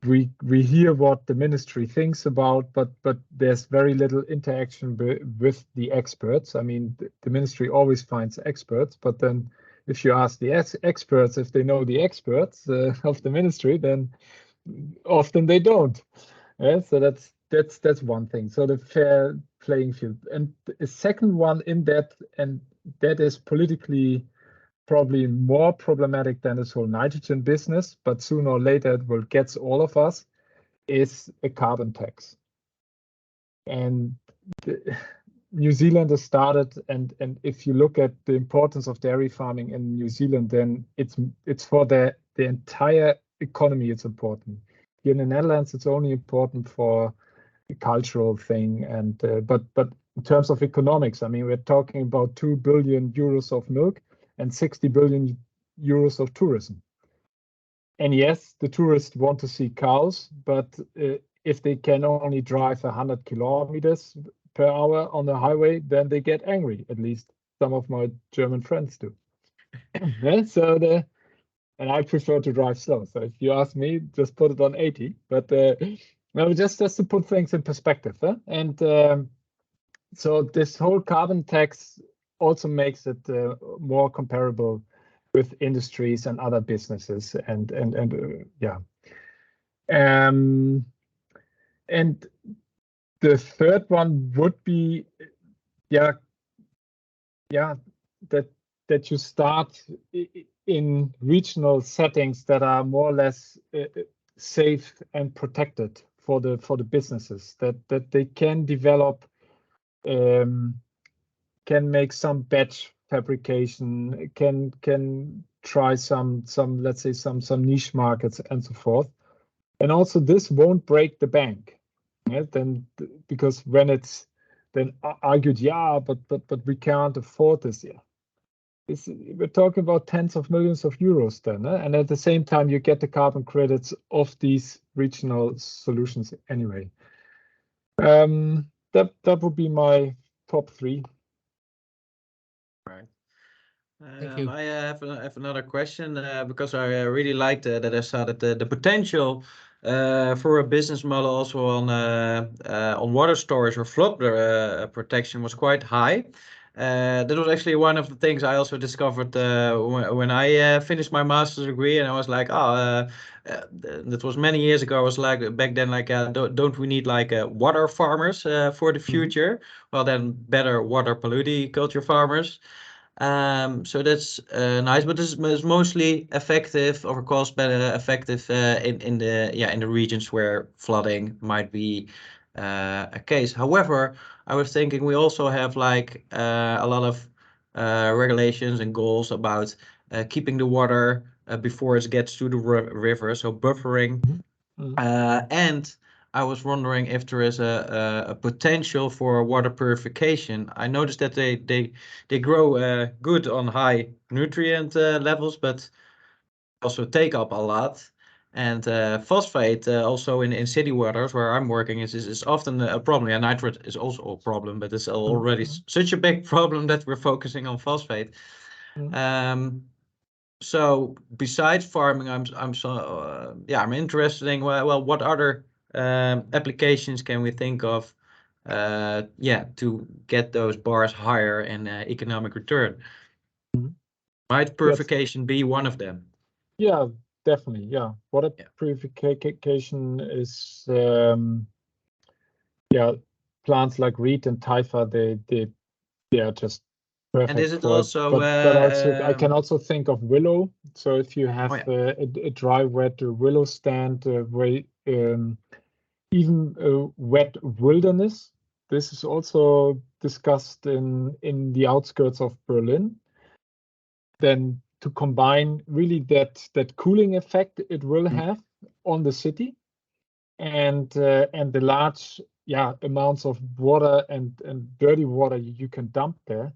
we hear what the ministry thinks about, but there's very little interaction with the experts. I mean, the ministry always finds experts, but then if you ask the experts if they know the experts of the ministry, then often they don't. So that's one thing. So the fair playing field, and the second one in that, and that is politically probably more problematic than this whole nitrogen business, but sooner or later it will get all of us, is a carbon tax. And New Zealand has started, and if you look at the importance of dairy farming in New Zealand, then it's for the entire economy it's important. Here in the Netherlands, it's only important for a cultural thing, and but in terms of economics, I mean, we're talking about 2 billion euros of milk and 60 billion euros of tourism. And yes, the tourists want to see cows, but if they can only drive 100 kilometers per hour on the highway, then they get angry. At least some of my German friends do. And I prefer to drive slow. So if you ask me, just put it on 80. But no, just to put things in perspective. And so this whole carbon tax also makes it more comparable with industries and other businesses, and the third one would be that you start in regional settings that are more or less safe and protected for the businesses, that they can develop, can make some batch fabrication, can try some let's say some niche markets and so forth. And also this won't break the bank. Then because when it's then argued, but we can't afford this. We're talking about tens of millions of euros then, and at the same time you get the carbon credits of these regional solutions anyway. That would be my top three. Right. Thank you. I have another question because I really liked that I saw that the potential for a business model also on water storage or flood protection was quite high. that was actually one of the things I also discovered when I finished my master's degree, and I was like, that was many years ago. I was like, back then, like, don't we need like water farmers for the future? Well, then better water culture farmers. So that's nice, but this is mostly effective or cost better effective in the regions where flooding might be a case. However, I was thinking we also have like a lot of regulations and goals about keeping the water before it gets to the river, so buffering. And I was wondering if there is a potential for water purification. I noticed that they grow good on high nutrient levels, but also take up a lot. And phosphate also in city waters where I'm working is often a problem. Yeah, nitrate is also a problem, but it's already such a big problem that we're focusing on phosphate. So besides farming, I'm interested in what other applications can we think of to get those bars higher in economic return. Might purification be one of them? Yeah, definitely. Yeah, water purification is plants like reed and typha, they are just perfect. And is it for also? But also I can also think of willow. So if you have a dry, wet willow stand, where even wet wilderness. This is also discussed in the outskirts of Berlin. Then to combine really that cooling effect it will have on the city, and the large amounts of water and dirty water you can dump there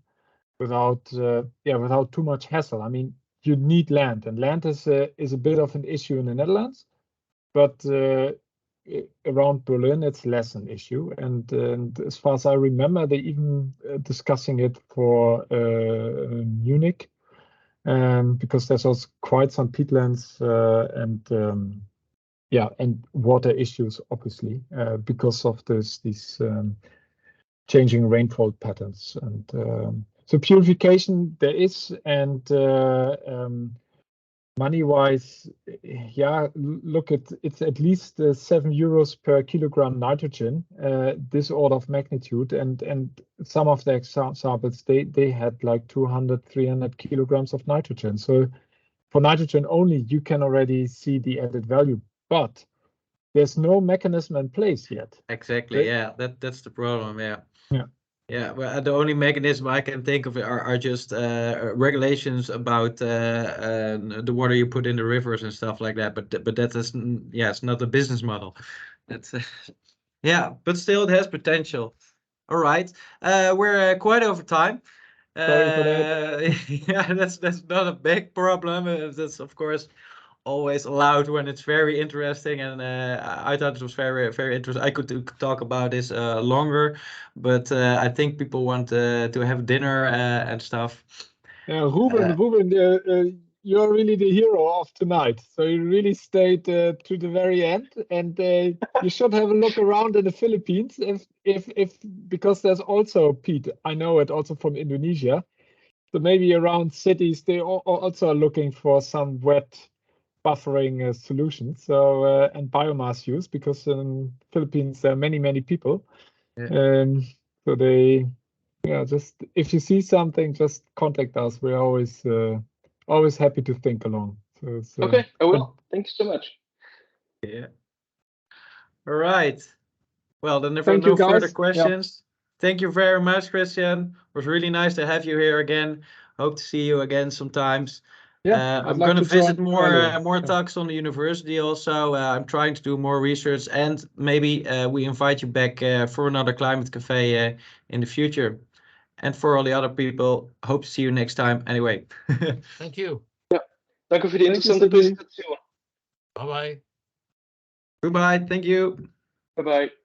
without too much hassle. I mean, you need land, and land is a bit of an issue in the Netherlands, but around Berlin it's less an issue. And as far as I remember, they even discussing it for Munich, because there's also quite some peatlands and water issues, obviously, because of these changing rainfall patterns. And so purification there is, and money-wise, look, it's at least €7 per kilogram nitrogen, this order of magnitude, and some of the examples they had like 200-300 kilograms of nitrogen. So for nitrogen only, you can already see the added value, but there's no mechanism in place yet. Exactly. Yeah, that's the problem. Yeah. Well, the only mechanism I can think of are just regulations about the water you put in the rivers and stuff like that. But that is, it's not a business model. That's but still it has potential. All right, we're quite over time. Sorry for that. That's not a big problem. That's of course always allowed when it's very interesting, and I thought it was very, very interesting. I could talk about this longer, but I think people want to have dinner and stuff. Yeah, Ruben, you're really the hero of tonight. So you really stayed to the very end, and you should have a look around in the Philippines, if because there's also, Pete, I know it also from Indonesia. So maybe around cities they also are looking for some wet buffering solutions, so and biomass use, because in Philippines there are many people. So they just if you see something, just contact us. We're always happy to think along. So okay, I will. Thank you so much. All right, well, then if there are no further questions, thank you very much, Christiaan. It was really nice to have you here again. Hope to see you again sometimes. I'm going to visit more talks on the university also. I'm trying to do more research, and maybe we invite you back for another Climate Cafe in the future. And for all the other people, hope to see you next time anyway. Thank you. Ja, dank u voor de interessante presentatie. Bye-bye. Goodbye, thank you. Bye-bye.